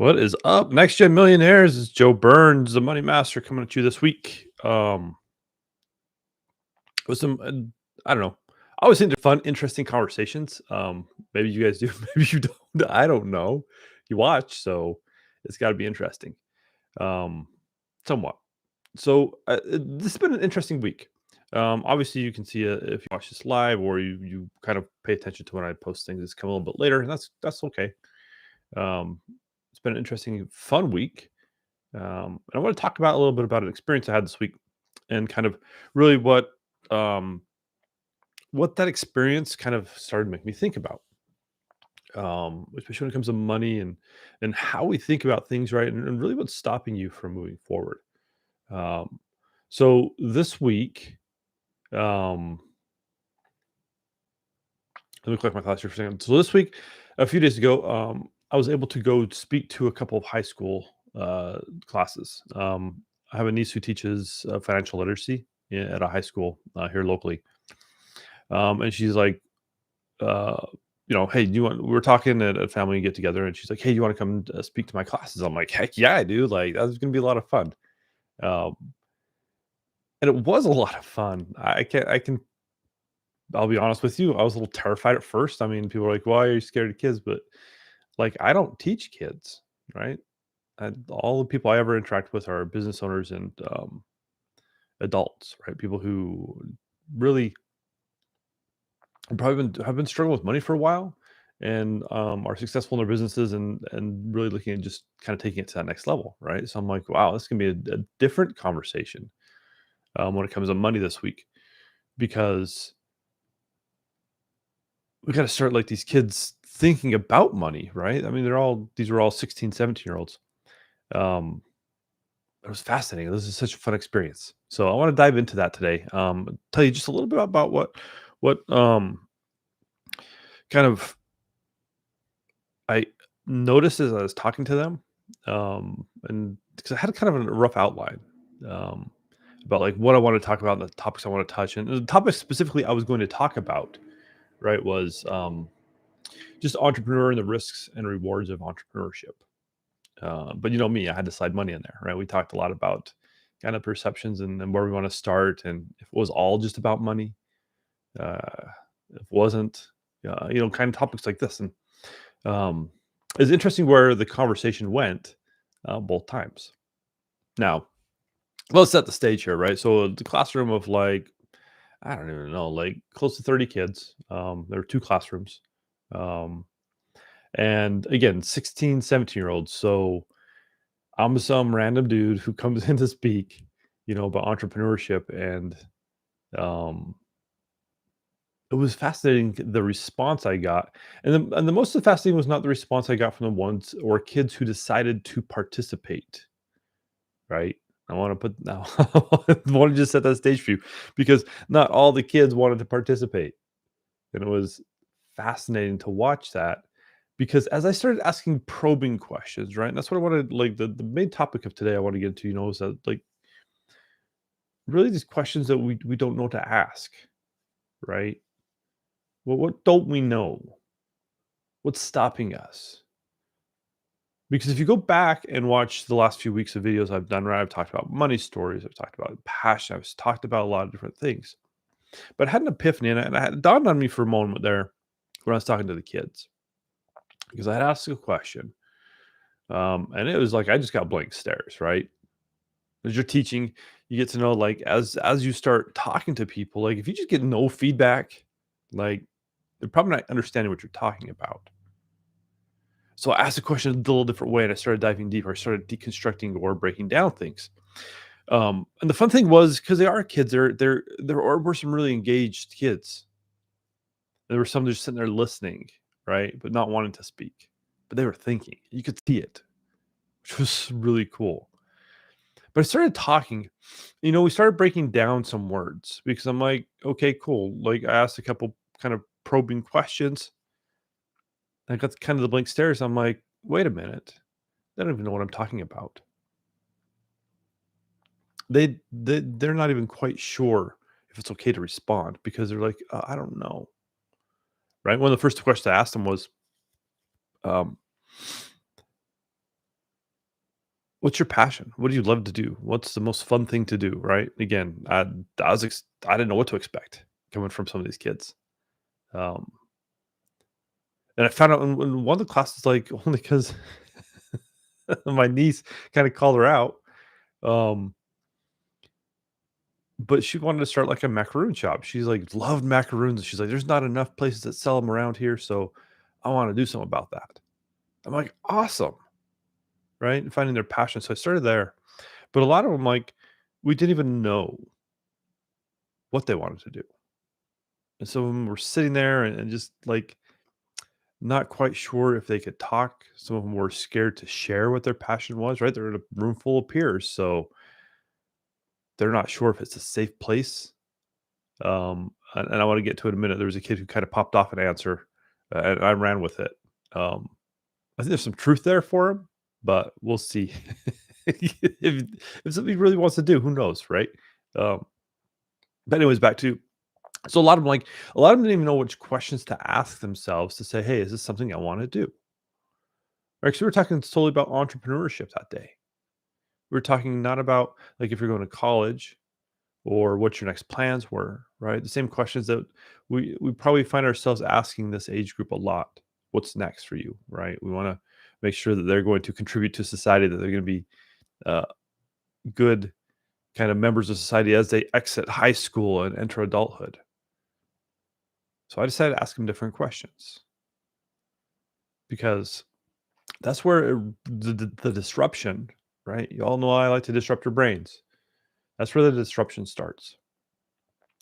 What is up? Next Gen Millionaires is Joe Burns, the Money Master, coming at you this week. With some, I don't know. I always think they're fun, interesting conversations. Maybe you guys do, maybe you don't. I don't know. You watch, so it's got to be interesting, um, somewhat. So this has been an interesting week. Obviously, you can see it if you watch this live or you kind of pay attention to when I post things. It's come a little bit later, and that's okay. Um, it's been an interesting, fun week. And I want to talk about a little bit about an experience I had this week and kind of really um, what that experience kind of started to make me think about, especially when it comes to money and how we think about things, right? And really what's stopping you from moving forward. Um, so this week, um, let me collect my thoughts here for a second. So this week, a few days ago, I was able to go speak to a couple of high school classes. I have a niece who teaches financial literacy at a high school here locally, and she's like, uh, hey, do you want? We were talking at a family get together, and she's like, hey, you want to come speak to my classes? I'm like, heck yeah, I do. Like that's going to be a lot of fun. Um, and it was a lot of fun. I can I'll be honest with you. I was a little terrified at first. I mean, people are like, "Why are you scared of kids?" But like, I don't teach kids, right? All the people I ever interact with are business owners and adults, right? People who really have been struggling with money for a while and are successful in their businesses and really looking at just kind of taking it to that next level, right? So I'm like, wow, this can be a different conversation when it comes to money this week because we got to start like these kids thinking about money, right? I mean, these are all 16, 17 year olds. Um, it was fascinating. This is such a fun experience. So I want to dive into that today. Tell you just a little bit about what kind of I noticed as I was talking to them, and because I had kind of a rough outline um, about like what I want to talk about and the topics I want to touch, and the topic specifically I was going to talk about, right, was just entrepreneur and the risks and rewards of entrepreneurship. But you know me, I had to slide money in there, right? We talked a lot about kind of perceptions and where we want to start, and if it was all just about money, uh, if it wasn't, kind of topics like this. And um, it's interesting where the conversation went both times. Now, let's set the stage here, right? So the classroom of like, I don't even know, like close to 30 kids. There were two classrooms. Um, and again, 16, 17-year olds. So I'm some random dude who comes in to speak, about entrepreneurship. And um, it was fascinating the response I got. And the most fascinating was not the response I got from the ones or kids who decided to participate, right? I want to put now I want to just set that stage for you because not all the kids wanted to participate. And it was fascinating to watch that because as I started asking probing questions, right? And that's what I wanted, like the main topic of today I want to get into, is that like really these questions that we don't know to ask, right? Well, what don't we know? What's stopping us? Because if you go back and watch the last few weeks of videos I've done, right, I've talked about money stories, I've talked about passion, I've talked about a lot of different things. But I had an epiphany, and I had it dawned on me for a moment there when I was talking to the kids because I had asked a question, and it was like I just got blank stares. Right, as you're teaching, you get to know like as you start talking to people, like if you just get no feedback, like they're probably not understanding what you're talking about. So I asked the question a little different way, and I started diving deeper. I started deconstructing or breaking down things. And the fun thing was because they are kids, there were some really engaged kids. There were some just sitting there listening, right, but not wanting to speak, but they were thinking. You could see it, which was really cool. But I started talking. We started breaking down some words because I'm like, okay, cool. Like I asked a couple kind of probing questions. I got kind of the blank stares. I'm like, wait a minute. They don't even know what I'm talking about. They're not even quite sure if it's okay to respond because they're like, I don't know. Right. One of the first questions I asked them was, um, What's your passion? What do you love to do? What's the most fun thing to do? Right? Again, I didn't know what to expect coming from some of these kids. Um, and I found out in one of the classes, like only because my niece kind of called her out. Um, but she wanted to start like a macaroon shop. She's like loved macaroons. And she's like, there's not enough places that sell them around here, so I want to do something about that. I'm like, awesome, right? And finding their passion. So I started there. But a lot of them, like, we didn't even know what they wanted to do. And some of them were sitting there and just like not quite sure if they could talk. Some of them were scared to share what their passion was, right? They're in a room full of peers. So they're not sure if it's a safe place. And I want to get to it in a minute. There was a kid who kind of popped off an answer, and I ran with it. Um, I think there's some truth there for him, but we'll see. If somebody really wants to do, who knows, right? Um, but anyways, back to so a lot of them didn't even know which questions to ask themselves to say, "Hey, is this something I want to do?" Right? So we were talking solely about entrepreneurship that day. We were talking not about like if you're going to college or what your next plans were, right? The same questions that we probably find ourselves asking this age group a lot. What's next for you, right? We want to make sure that they're going to contribute to society, that they're going to be uh, good kind of members of society as they exit high school and enter adulthood. So I decided to ask them different questions because that's where the disruption, right? You all know I like to disrupt your brains. That's where the disruption starts.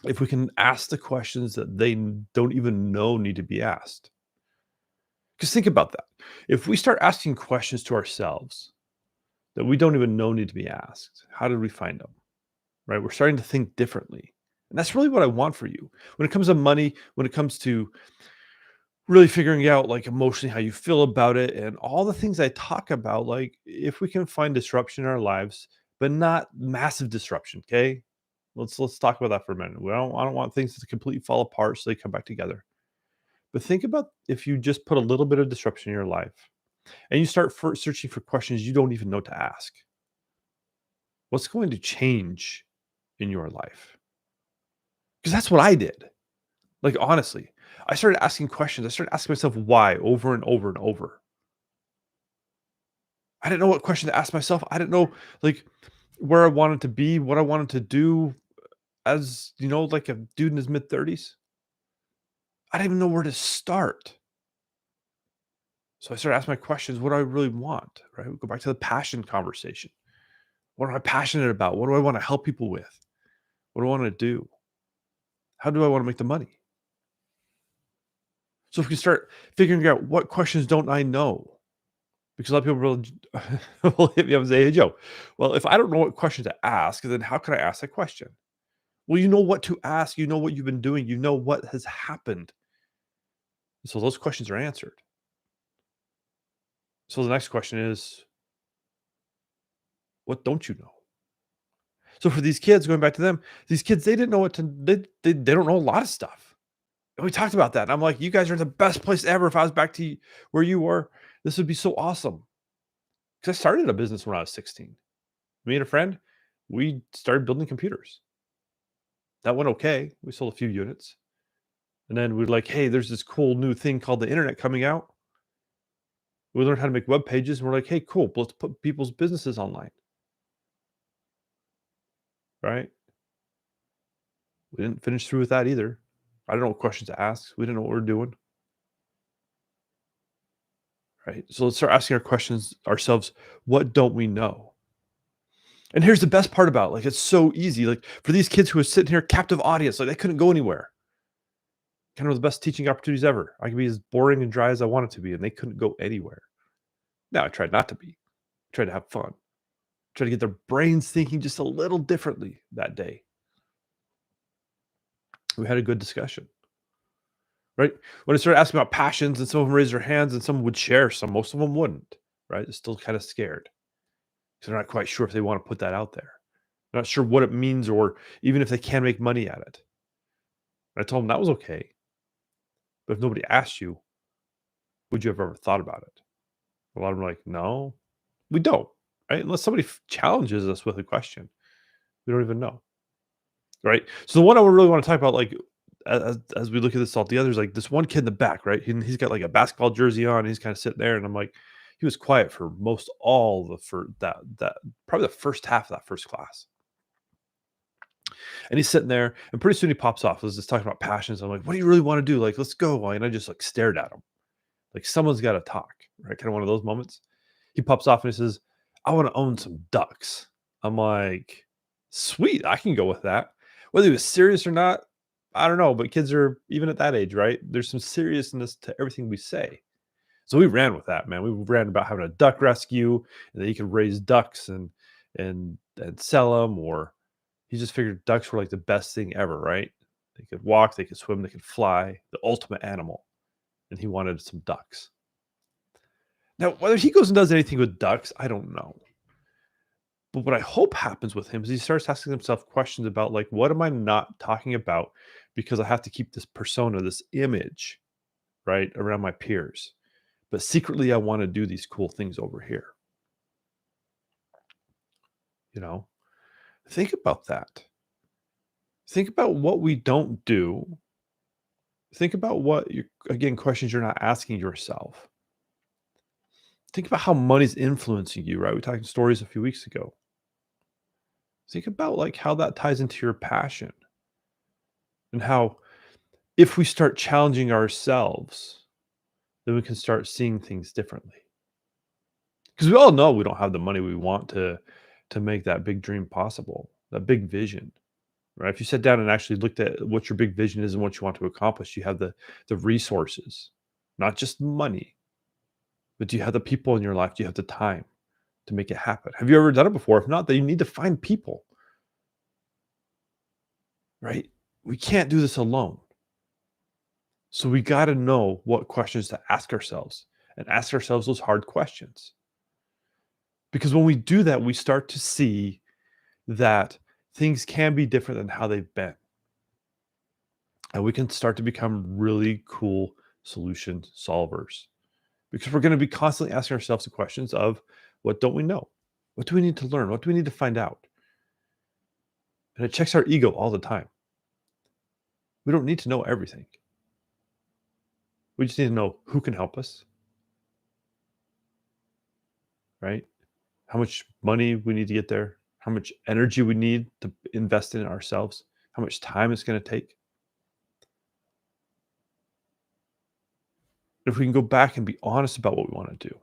If we can ask the questions that they don't even know need to be asked. Because think about that. If we start asking questions to ourselves that we don't even know need to be asked, how did we find them? Right? We're starting to think differently. And that's really what I want for you. When it comes to money, when it comes to really figuring out like emotionally how you feel about it and all the things I talk about, like if we can find disruption in our lives, but not massive disruption, okay? Let's talk about that for a minute. I don't want things to completely fall apart so they come back together. But think about if you just put a little bit of disruption in your life and you start searching for questions you don't even know to ask. What's going to change in your life? Because that's what I did. Like, honestly, I started asking questions. I started asking myself why over and over and over. I didn't know what question to ask myself. I didn't know, like, where I wanted to be, what I wanted to do as, like a dude in his mid 30s. I didn't even know where to start. So I started asking my questions. What do I really want? Right? We go back to the passion conversation. What am I passionate about? What do I want to help people with? What do I want to do? How do I want to make the money? So if we can start figuring out what questions don't I know? Because a lot of people will hit me up and say, "Hey, Joe, well, if I don't know what question to ask, then how can I ask a question?" Well, you know what to ask. You know what you've been doing. You know what has happened. So those questions are answered. So the next question is, what don't you know? So for these kids, going back to them, these kids, they didn't know what to, they don't know a lot of stuff. And we talked about that. And I'm like, you guys are the best place ever. If I was back to where you were, this would be so awesome. Because I started a business when I was 16. Me and a friend, we started building computers. That went okay. We sold a few units. And then we're like, hey, there's this cool new thing called the internet coming out. We learned how to make web pages. And we're like, hey, cool. Let's put people's businesses online. Right. We didn't finish through with that either. I don't know what questions to ask. We didn't know what we are doing. Right. So let's start asking our questions ourselves. What don't we know? And here's the best part about it, like it's so easy. Like for these kids who are sitting here, captive audience, like they couldn't go anywhere. Kind of the best teaching opportunities ever. I could be as boring and dry as I wanted to be, and they couldn't go anywhere. Now I tried not to be. I tried to have fun. Try to get their brains thinking just a little differently that day. We had a good discussion, right? When I started asking about passions, and some of them raised their hands, and some would share, most of them wouldn't, right? They're still kind of scared because they're not quite sure if they want to put that out there. Not sure what it means, or even if they can make money at it. And I told them that was okay, but if nobody asked you, would you have ever thought about it? A lot of them are like, no, we don't. right? Unless somebody challenges us with a question, we don't even know, right? So the one I really want to talk about, like as we look at this all together, is like this one kid in the back, right? He's got like a basketball jersey on. And he's kind of sitting there, and I'm like, he was quiet for most all the for that probably the first half of that first class. And he's sitting there, and pretty soon he pops off. I was just talking about passions. I'm like, what do you really want to do? Like, let's go. And I just like stared at him. Like someone's got to talk, right? Kind of one of those moments. He pops off and he says, I want to own some ducks. I'm like, sweet, I can go with that. Whether he was serious or not, I don't know. But kids are even at that age, right? There's some seriousness to everything we say. So we ran with that, man. We ran about having a duck rescue and that he could raise ducks and sell them, or he just figured ducks were like the best thing ever, right? They could walk, they could swim, they could fly, the ultimate animal. And he wanted some ducks. Now, whether he goes and does anything with ducks, I don't know. But what I hope happens with him is he starts asking himself questions about, like, what am I not talking about because I have to keep this persona, this image, right, around my peers. But secretly, I want to do these cool things over here. You know, think about that. Think about what we don't do. Think about what you, again, questions you're not asking yourself. Think about how money's influencing you, right? We talked stories a few weeks ago. Think about like how that ties into your passion and how if we start challenging ourselves, then we can start seeing things differently. Because we all know we don't have the money we want to make that big dream possible, that big vision, right? If you sat down and actually looked at what your big vision is and what you want to accomplish, you have the resources, not just money, but do you have the people in your life? Do you have the time to make it happen? Have you ever done it before? If not, then you need to find people, right? We can't do this alone. So we got to know what questions to ask ourselves and ask ourselves those hard questions. Because when we do that, we start to see that things can be different than how they've been. And we can start to become really cool solution solvers because we're going to be constantly asking ourselves the questions of what don't we know? What do we need to learn? What do we need to find out? And it checks our ego all the time. We don't need to know everything. We just need to know who can help us, right? How much money we need to get there, how much energy we need to invest in ourselves, how much time it's going to take. If we can go back and be honest about what we want to do.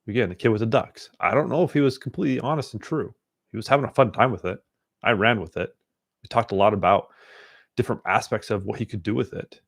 Again, the kid with the ducks. I don't know if he was completely honest and true. He was having a fun time with it. I ran with it. We talked a lot about different aspects of what he could do with it.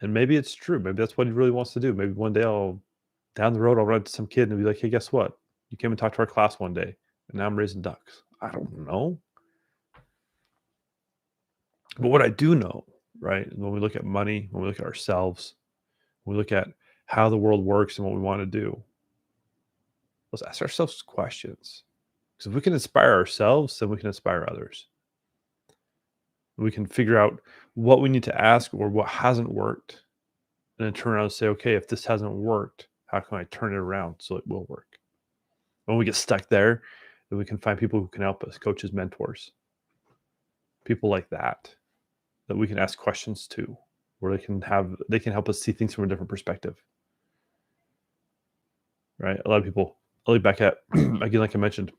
And maybe it's true. Maybe that's what he really wants to do. Maybe one day down the road, I'll run into some kid and be like, hey, guess what? You came and talked to our class one day, and now I'm raising ducks. I don't know. But what I do know, right, when we look at money, when we look at ourselves, when we look at how the world works and what we want to do, let's ask ourselves questions. Because if we can inspire ourselves, then we can inspire others. We can figure out what we need to ask or what hasn't worked, and then turn around and say, okay, if this hasn't worked, how can I turn it around so it will work? When we get stuck there, then we can find people who can help us, coaches, mentors, people like that we can ask questions to, where they can help us see things from a different perspective. Right? A lot of people, I look back at again, like I mentioned,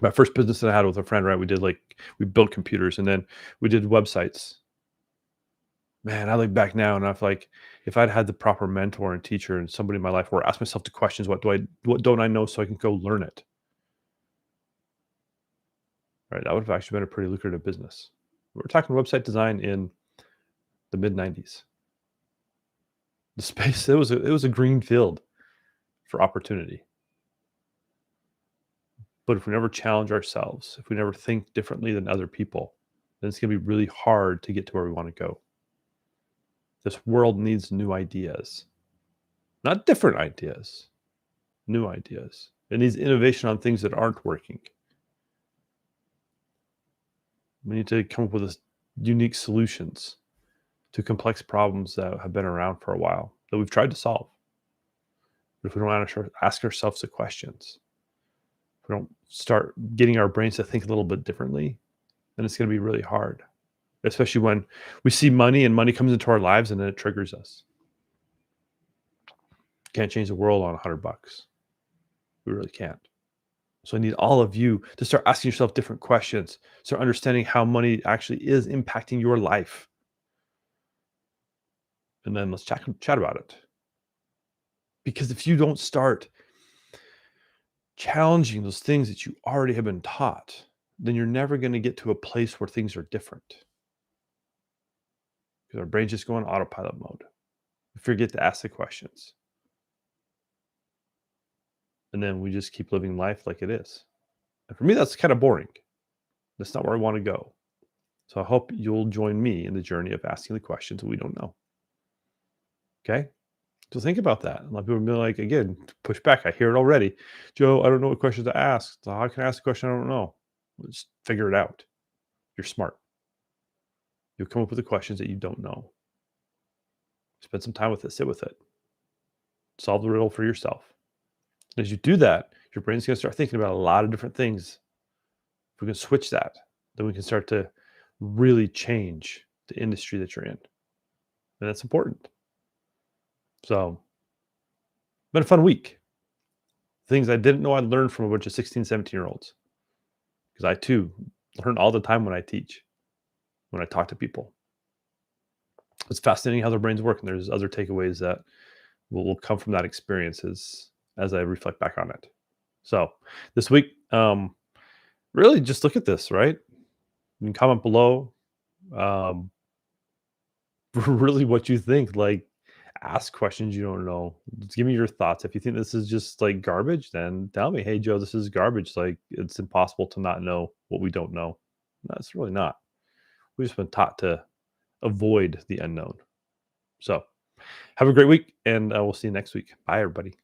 my first business that I had with a friend, right? We built computers and then we did websites. Man, I look back now and I feel like if I'd had the proper mentor and teacher and somebody in my life where I ask myself the questions, what don't I know so I can go learn it? Right. That would have actually been a pretty lucrative business. We're talking website design in the mid 90s. The space, it was a green field for opportunity. But if we never challenge ourselves, if we never think differently than other people, then it's going to be really hard to get to where we want to go. This world needs new ideas, not different ideas, new ideas. It needs innovation on things that aren't working. We need to come up with unique solutions to complex problems that have been around for a while that we've tried to solve. But if we don't ask ourselves the questions, if we don't start getting our brains to think a little bit differently, then it's going to be really hard, especially when we see money and money comes into our lives and then it triggers us. Can't change the world on $100. We really can't. So I need all of you to start asking yourself different questions, start understanding how money actually is impacting your life. And then let's chat about it. Because if you don't start challenging those things that you already have been taught, then you're never going to get to a place where things are different. Because our brains just go on autopilot mode. We forget to ask the questions. And then we just keep living life like it is. And for me, that's kind of boring. That's not where I want to go. So I hope you'll join me in the journey of asking the questions that we don't know. Okay? So think about that. A lot of people will be like, again, push back. I hear it already. Joe, I don't know what questions to ask. So how can I ask a question I don't know? Well, just figure it out. You're smart. You'll come up with the questions that you don't know. Spend some time with it. Sit with it. Solve the riddle for yourself. And as you do that, your brain's going to start thinking about a lot of different things. If we can switch that, then we can start to really change the industry that you're in. And that's important. So, been a fun week. Things I didn't know I'd learned from a bunch of 16, 17-year-olds. Because I too learn all the time when I teach, when I talk to people. It's fascinating how their brains work. And there's other takeaways that will come from that experience as I reflect back on it. So this week, really just look at this, right? You can comment below um, really what you think. Like, ask questions you don't know. Just give me your thoughts. If you think this is just like garbage, then tell me, hey, Joe, this is garbage. Like, it's impossible to not know what we don't know. No, it's really not. We've just been taught to avoid the unknown. So have a great week, and we'll see you next week. Bye, everybody.